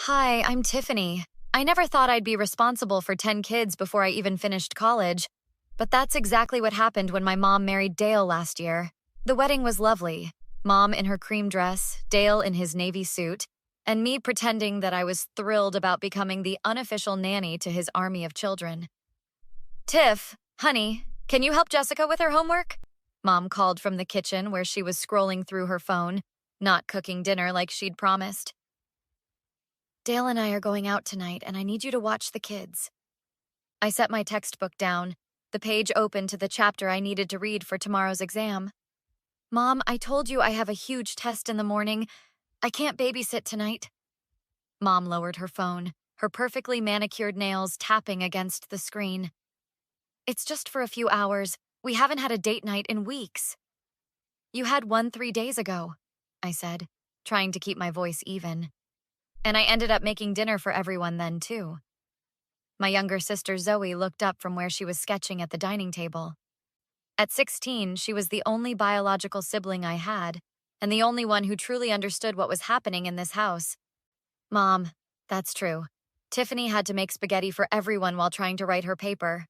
Hi, I'm Tiffany. I never thought I'd be responsible for 10 kids before I even finished college, but that's exactly what happened when my mom married Dale last year. The wedding was lovely. Mom in her cream dress, Dale in his navy suit, and me pretending that I was thrilled about becoming the unofficial nanny to his army of children. Tiff, honey, can you help Jessica with her homework? Mom called from the kitchen where she was scrolling through her phone, not cooking dinner like she'd promised. Dale and I are going out tonight, and I need you to watch the kids. I set my textbook down, the page open to the chapter I needed to read for tomorrow's exam. Mom, I told you I have a huge test in the morning. I can't babysit tonight. Mom lowered her phone, her perfectly manicured nails tapping against the screen. It's just for a few hours. We haven't had a date night in weeks. You had one 3 days ago, I said, trying to keep my voice even. And I ended up making dinner for everyone then, too. My younger sister Zoe looked up from where she was sketching at the dining table. At 16, she was the only biological sibling I had, and the only one who truly understood what was happening in this house. Mom, that's true. Tiffany had to make spaghetti for everyone while trying to write her paper.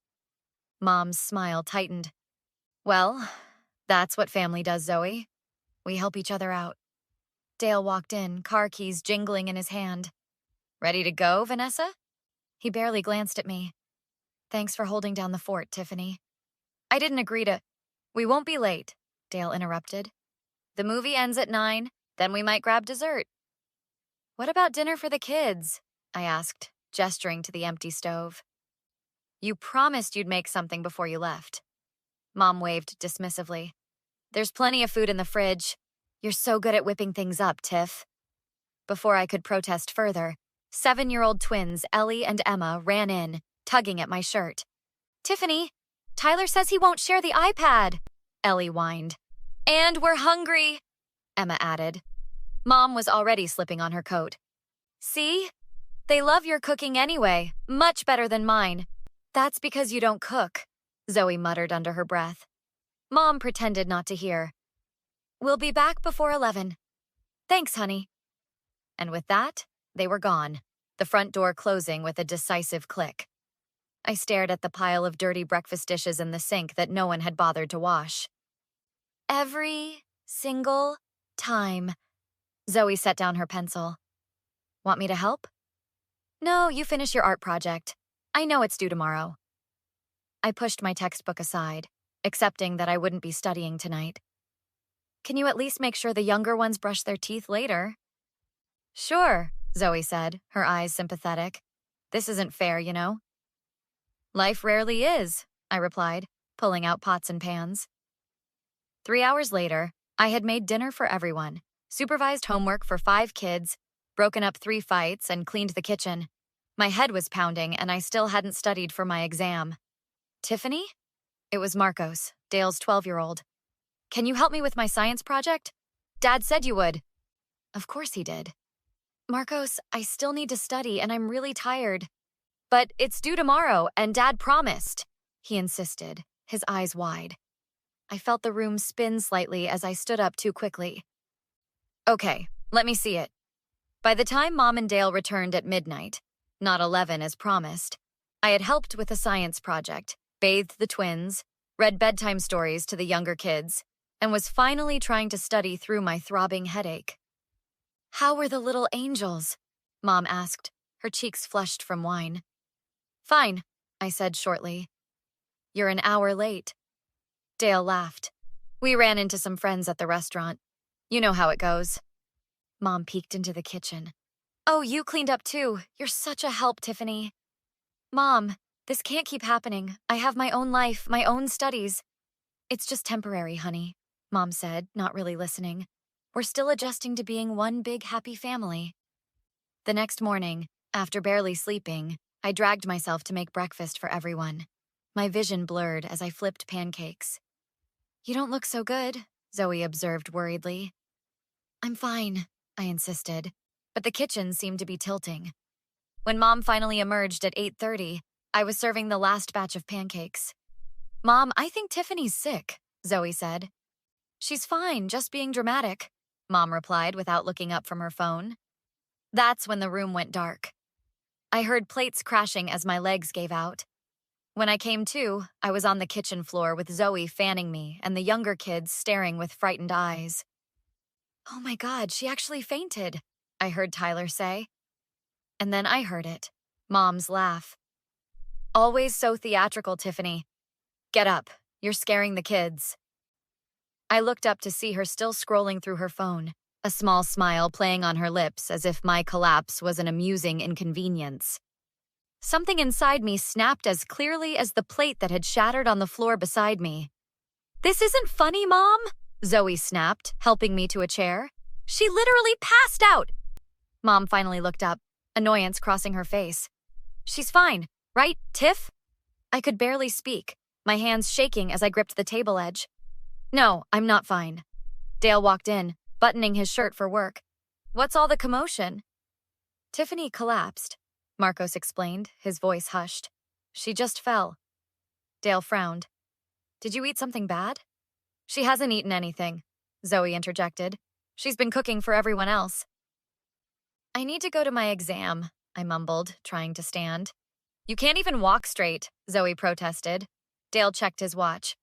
Mom's smile tightened. Well, that's what family does, Zoe. We help each other out. Dale walked in, car keys jingling in his hand. Ready to go, Vanessa? He barely glanced at me. Thanks for holding down the fort, Tiffany. I didn't agree to— We won't be late, Dale interrupted. The movie ends at 9, then we might grab dessert. What about dinner for the kids? I asked, gesturing to the empty stove. You promised you'd make something before you left. Mom waved dismissively. There's plenty of food in the fridge. You're so good at whipping things up, Tiff. Before I could protest further, 7-year-old twins Ellie and Emma ran in, tugging at my shirt. Tiffany, Tyler says he won't share the iPad, Ellie whined. And we're hungry, Emma added. Mom was already slipping on her coat. See? They love your cooking anyway, much better than mine. That's because you don't cook, Zoe muttered under her breath. Mom pretended not to hear. We'll be back before 11. Thanks, honey. And with that, they were gone, the front door closing with a decisive click. I stared at the pile of dirty breakfast dishes in the sink that no one had bothered to wash. Every single time. Zoe set down her pencil. Want me to help? No, you finish your art project. I know it's due tomorrow. I pushed my textbook aside, accepting that I wouldn't be studying tonight. Can you at least make sure the younger ones brush their teeth later? Sure, Zoe said, her eyes sympathetic. This isn't fair, you know. Life rarely is, I replied, pulling out pots and pans. 3 hours later, I had made dinner for everyone, supervised homework for 5 kids, broken up 3 fights, and cleaned the kitchen. My head was pounding, and I still hadn't studied for my exam. Tiffany? It was Marcos, Dale's 12-year-old. Can you help me with my science project? Dad said you would. Of course he did. Marcos, I still need to study, and I'm really tired. But it's due tomorrow, and Dad promised, he insisted, his eyes wide. I felt the room spin slightly as I stood up too quickly. Okay, let me see it. By the time Mom and Dale returned at midnight, not 11 as promised, I had helped with a science project, bathed the twins, read bedtime stories to the younger kids, and was finally trying to study through my throbbing headache. How were the little angels? Mom asked, her cheeks flushed from wine. Fine, I said shortly. You're an hour late. Dale laughed. We ran into some friends at the restaurant. You know how it goes. Mom peeked into the kitchen. Oh, you cleaned up too. You're such a help, Tiffany. Mom, this can't keep happening. I have my own life, my own studies. It's just temporary, honey, Mom said, not really listening. We're still adjusting to being one big happy family. The next morning, after barely sleeping, I dragged myself to make breakfast for everyone. My vision blurred as I flipped pancakes. You don't look so good, Zoe observed worriedly. I'm fine, I insisted, but the kitchen seemed to be tilting. When Mom finally emerged at 8:30, I was serving the last batch of pancakes. Mom, I think Tiffany's sick, Zoe said. She's fine, just being dramatic, Mom replied without looking up from her phone. That's when the room went dark. I heard plates crashing as my legs gave out. When I came to, I was on the kitchen floor with Zoe fanning me and the younger kids staring with frightened eyes. "Oh my God, she actually fainted," I heard Tyler say. And then I heard it, Mom's laugh. "Always so theatrical, Tiffany. Get up, you're scaring the kids." I looked up to see her still scrolling through her phone, a small smile playing on her lips as if my collapse was an amusing inconvenience. Something inside me snapped as clearly as the plate that had shattered on the floor beside me. "This isn't funny, Mom," Zoe snapped, helping me to a chair. "She literally passed out." Mom finally looked up, annoyance crossing her face. "She's fine, right, Tiff?" I could barely speak, my hands shaking as I gripped the table edge. "No, I'm not fine." Dale walked in, buttoning his shirt for work. "What's all the commotion?" "Tiffany collapsed," Marcos explained, his voice hushed. "She just fell." Dale frowned. "Did you eat something bad?" "She hasn't eaten anything," Zoe interjected. "She's been cooking for everyone else." "I need to go to my exam," I mumbled, trying to stand. "You can't even walk straight," Zoe protested. Dale checked his watch.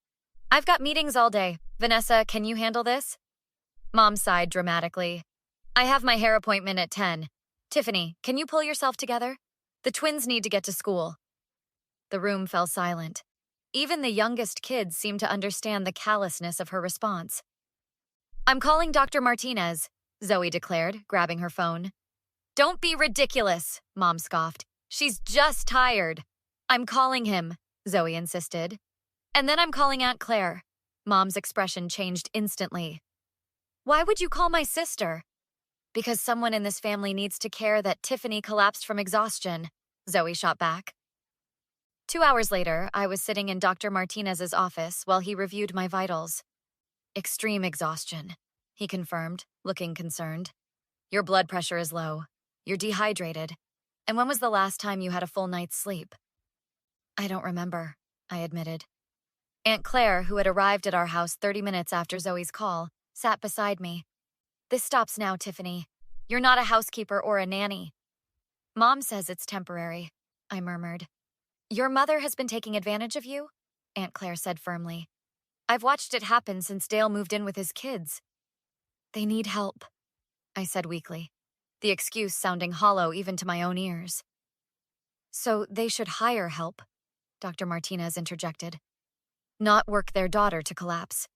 "I've got meetings all day. Vanessa, can you handle this?" Mom sighed dramatically. "I have my hair appointment at 10. Tiffany, can you pull yourself together? The twins need to get to school." The room fell silent. Even the youngest kids seemed to understand the callousness of her response. "I'm calling Dr. Martinez," Zoe declared, grabbing her phone. "Don't be ridiculous," Mom scoffed. "She's just tired." "I'm calling him," Zoe insisted. "And then I'm calling Aunt Claire." Mom's expression changed instantly. "Why would you call my sister?" "Because someone in this family needs to care that Tiffany collapsed from exhaustion," Zoe shot back. 2 hours later, I was sitting in Dr. Martinez's office while he reviewed my vitals. "Extreme exhaustion," he confirmed, looking concerned. "Your blood pressure is low. You're dehydrated. And when was the last time you had a full night's sleep?" "I don't remember," I admitted. Aunt Claire, who had arrived at our house 30 minutes after Zoe's call, sat beside me. "This stops now, Tiffany. You're not a housekeeper or a nanny." "Mom says it's temporary," I murmured. "Your mother has been taking advantage of you?" Aunt Claire said firmly. "I've watched it happen since Dale moved in with his kids." "They need help," I said weakly, the excuse sounding hollow even to my own ears. "So they should hire help," Dr. Martinez interjected. "Not work their daughter to collapse.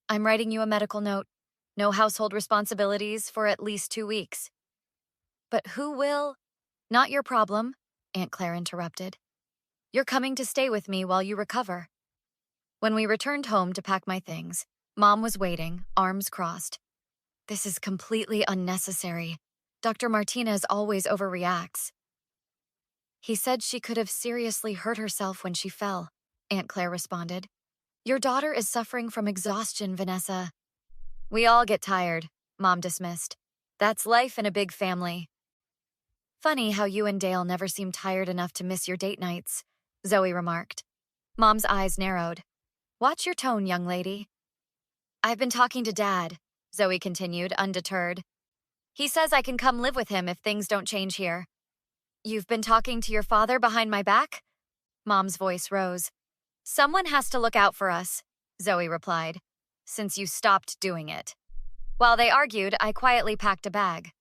I'm writing you a medical note. No household responsibilities for at least 2 weeks." "But who will—" "Not your problem," Aunt Claire interrupted. "You're coming to stay with me while you recover." When we returned home to pack my things, Mom was waiting, arms crossed. "This is completely unnecessary. Dr. Martinez always overreacts." "He said she could have seriously hurt herself when she fell," Aunt Claire responded. "Your daughter is suffering from exhaustion, Vanessa." "We all get tired," Mom dismissed. "That's life in a big family." "Funny how you and Dale never seem tired enough to miss your date nights," Zoe remarked. Mom's eyes narrowed. "Watch your tone, young lady." "I've been talking to Dad," Zoe continued, undeterred. "He says I can come live with him if things don't change here." "You've been talking to your father behind my back?" Mom's voice rose. "Someone has to look out for us," Zoe replied, "since you stopped doing it." While they argued, I quietly packed a bag.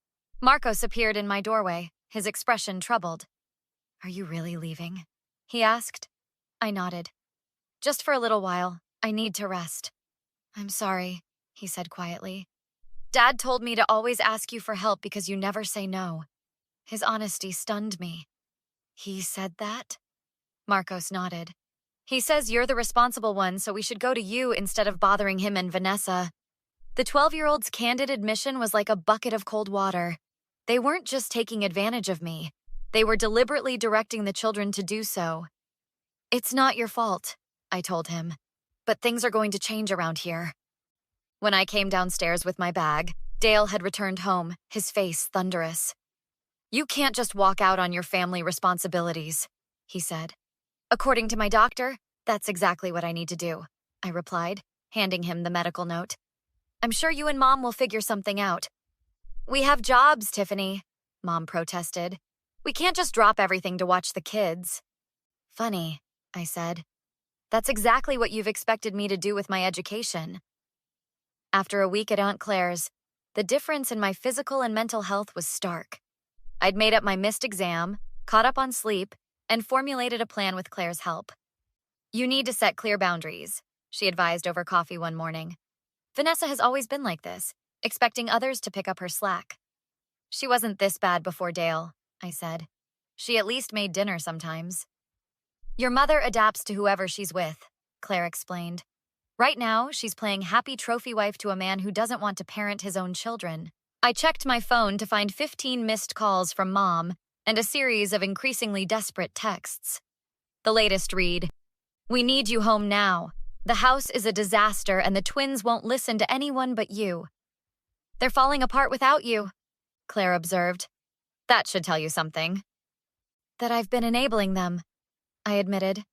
Marcos appeared in my doorway, his expression troubled. "Are you really leaving?" he asked. I nodded. "Just for a little while. I need to rest." "I'm sorry," he said quietly. "Dad told me to always ask you for help because you never say no." His honesty stunned me. "He said that?" Marcos nodded. "He says you're the responsible one, so we should go to you instead of bothering him and Vanessa." The 12-year-old's candid admission was like a bucket of cold water. They weren't just taking advantage of me. They were deliberately directing the children to do so. "It's not your fault," I told him. "But things are going to change around here." When I came downstairs with my bag, Dale had returned home, his face thunderous. "You can't just walk out on your family responsibilities," he said. "According to my doctor, that's exactly what I need to do," I replied, handing him the medical note. "I'm sure you and Mom will figure something out." "We have jobs, Tiffany." Mom protested. We can't just drop everything to watch the kids. Funny, I said. That's exactly what you've expected me to do with my education. After a week at Aunt Claire's, the difference in my physical and mental health was stark. I'd made up my missed exam, caught up on sleep, and formulated a plan with Claire's help. You need to set clear boundaries, she advised over coffee one morning. Vanessa has always been like this, expecting others to pick up her slack. She wasn't this bad before Dale, I said. She at least made dinner sometimes. Your mother adapts to whoever she's with, Claire explained. Right now, she's playing happy trophy wife to a man who doesn't want to parent his own children. I checked my phone to find 15 missed calls from Mom and a series of increasingly desperate texts. The latest read, "We need you home now. The house is a disaster and the twins won't listen to anyone but you." They're falling apart without you, Claire observed. That should tell you something. That I've been enabling them, I admitted.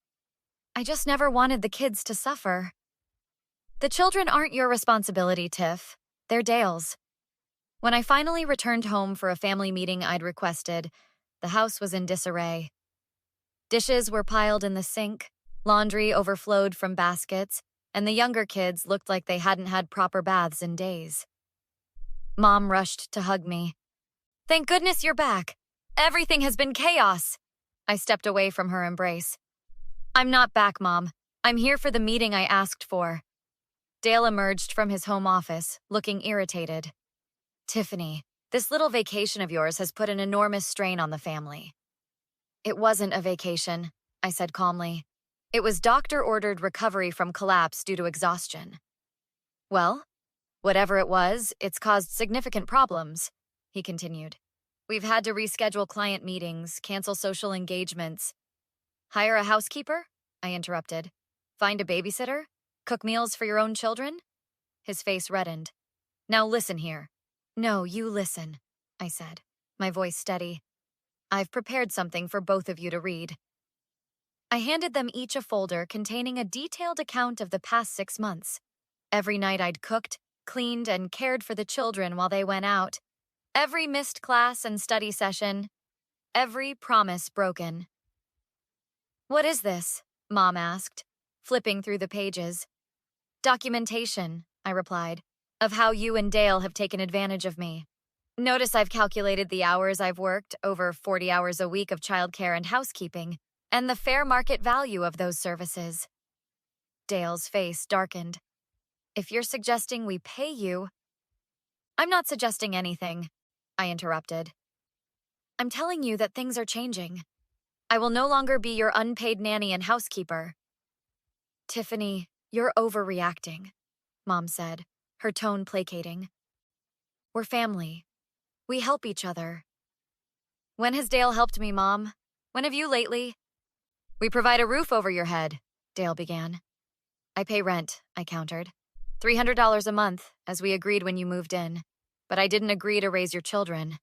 I just never wanted the kids to suffer. The children aren't your responsibility, Tiff. They're Dale's. When I finally returned home for a family meeting I'd requested, the house was in disarray. Dishes were piled in the sink, laundry overflowed from baskets, and the younger kids looked like they hadn't had proper baths in days. Mom rushed to hug me. Thank goodness you're back. Everything has been chaos. I stepped away from her embrace. I'm not back, Mom. I'm here for the meeting I asked for. Dale emerged from his home office, looking irritated. Tiffany, this little vacation of yours has put an enormous strain on the family. It wasn't a vacation, I said calmly. It was doctor-ordered recovery from collapse due to exhaustion. Well, whatever it was, it's caused significant problems, he continued. We've had to reschedule client meetings, cancel social engagements. Hire a housekeeper? I interrupted. Find a babysitter? Cook meals for your own children? His face reddened. Now listen here. No, you listen, I said, my voice steady. I've prepared something for both of you to read. I handed them each a folder containing a detailed account of the past 6 months. Every night I'd cooked, cleaned, and cared for the children while they went out. Every missed class and study session. Every promise broken. What is this? Mom asked, flipping through the pages. Documentation, I replied, of how you and Dale have taken advantage of me. Notice I've calculated the hours I've worked, over 40 hours a week of childcare and housekeeping, and the fair market value of those services. Dale's face darkened. If you're suggesting we pay you... I'm not suggesting anything, I interrupted. I'm telling you that things are changing. I will no longer be your unpaid nanny and housekeeper. Tiffany, you're overreacting, Mom said, her tone placating. We're family. We help each other. When has Dale helped me, Mom? When have you lately? We provide a roof over your head, Dale began. I pay rent, I countered. $300 a month, as we agreed when you moved in. But I didn't agree to raise your children.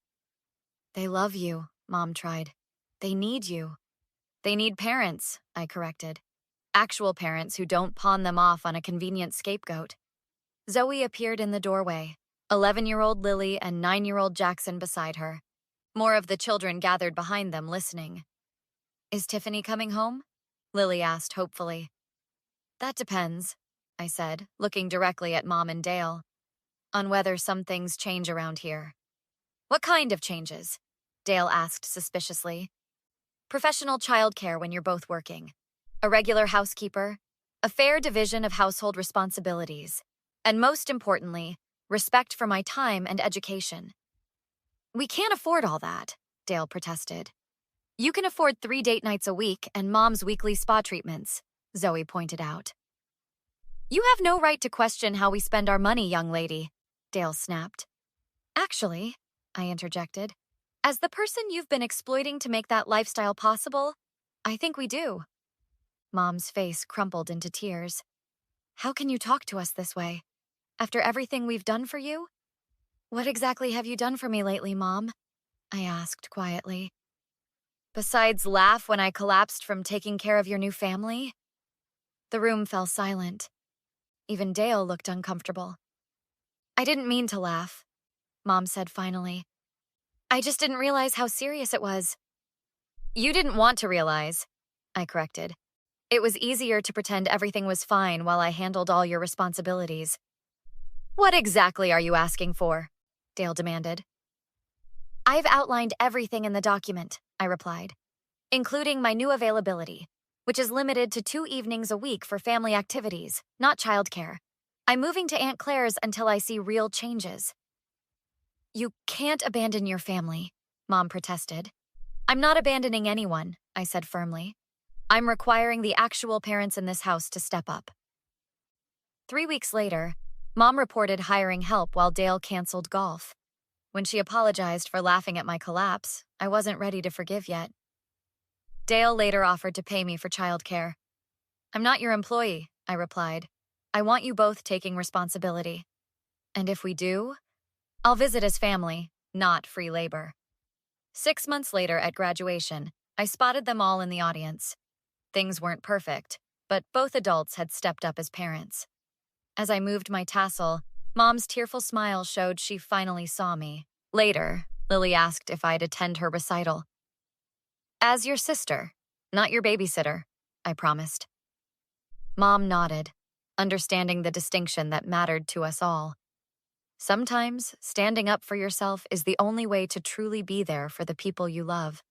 They love you, Mom tried. They need you. They need parents, I corrected. Actual parents who don't pawn them off on a convenient scapegoat. Zoe appeared in the doorway, 11-year-old Lily and 9-year-old Jackson beside her. More of the children gathered behind them, listening. Is Tiffany coming home? Lily asked hopefully. That depends, I said, looking directly at Mom and Dale, on whether some things change around here. What kind of changes? Dale asked suspiciously. Professional childcare when you're both working. A regular housekeeper. A fair division of household responsibilities. And most importantly, respect for my time and education. We can't afford all that, Dale protested. You can afford 3 date nights a week and Mom's weekly spa treatments, Zoe pointed out. You have no right to question how we spend our money, young lady, Dale snapped. Actually, I interjected, as the person you've been exploiting to make that lifestyle possible, I think we do. Mom's face crumpled into tears. How can you talk to us this way? After everything we've done for you? What exactly have you done for me lately, Mom? I asked quietly. Besides laugh when I collapsed from taking care of your new family? The room fell silent. Even Dale looked uncomfortable. I didn't mean to laugh, Mom said finally. I just didn't realize how serious it was. You didn't want to realize, I corrected. It was easier to pretend everything was fine while I handled all your responsibilities. What exactly are you asking for? Dale demanded. I've outlined everything in the document, I replied, including my new availability, which is limited to 2 evenings a week for family activities, not childcare. I'm moving to Aunt Claire's until I see real changes. You can't abandon your family, Mom protested. I'm not abandoning anyone, I said firmly. I'm requiring the actual parents in this house to step up. 3 weeks later, Mom reported hiring help while Dale canceled golf. When she apologized for laughing at my collapse, I wasn't ready to forgive yet. Dale later offered to pay me for childcare. I'm not your employee, I replied. I want you both taking responsibility. And if we do, I'll visit as family, not free labor. 6 months later at graduation, I spotted them all in the audience. Things weren't perfect, but both adults had stepped up as parents. As I moved my tassel, Mom's tearful smile showed she finally saw me. Later, Lily asked if I'd attend her recital. As your sister, not your babysitter, I promised. Mom nodded, understanding the distinction that mattered to us all. Sometimes, standing up for yourself is the only way to truly be there for the people you love.